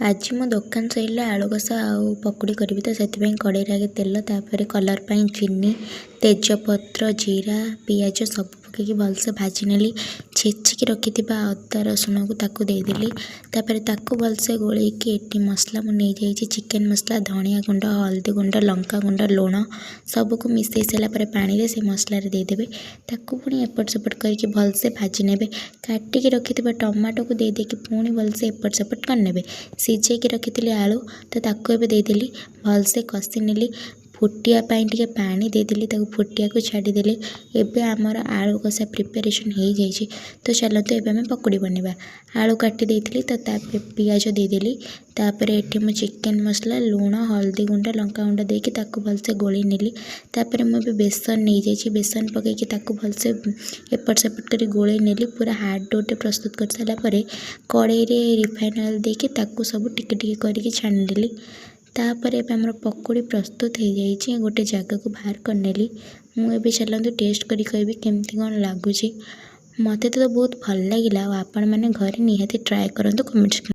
आज मो दुकान सैला आलू कषा आउ पकुड़ी करी तो से कड़े आगे तेल तापर कलर पाई चीनी तेजपत्र जीरा पियाज सब पकईकि भलसे भाजी नेली छेचिकी रखि अदा रसुण को ताकू देदेली तापर ताकू भलसे गोलैकी एटी मसला मुझे चिकेन मसला धनिया गुंड हल्दी गुंड लंका गुंड लुण सबको मिसई सारापर पानी से मसला देदेवे ताकू पुणी एपट सेपट करके भलसे भाजी नेबे काटिकी रखि टमाटो को देदेकी पुणी भलसे एपट सेपट करने सिझेकी रखी आलू तो ताकू एबे देदेली भलसे कषि नेली फुटिया टे पानी देदेली ताकू फुटिया को छाड़ीदेली एबे आमर आलू कषा प्रिपेरेसन हो जाइए। तो चलते एबे आम पकुड़ी बनवा आलू काटी देइथिली तो पियाज देदेली तापर एठी मो चिकेन मसला लुण हल्दी गुंड लंका गुंड देके ताकू भलसे गोली नेली तापर मुझे बेसन नहीं जाइए बेसन पकईकि ताकू भलसे एपट सेपट कर गोली नेली पूरा हार्ड डोटे प्रस्तुत कर सारापर कड़ाई रिफाइन ऑयल देके ताकू सब टिके टिके करके छाणीदेली तापर एबे हमर पकोड़ी प्रस्तुत हो जाइए। गोटे जगह को बाहर करनेली मुझे चलते टेस्ट करी कहबी केमती कौन लगुच मते तो बहुत भल लगिला आपण मैंने घरे निहाती ट्राए करंतु कमेंट्स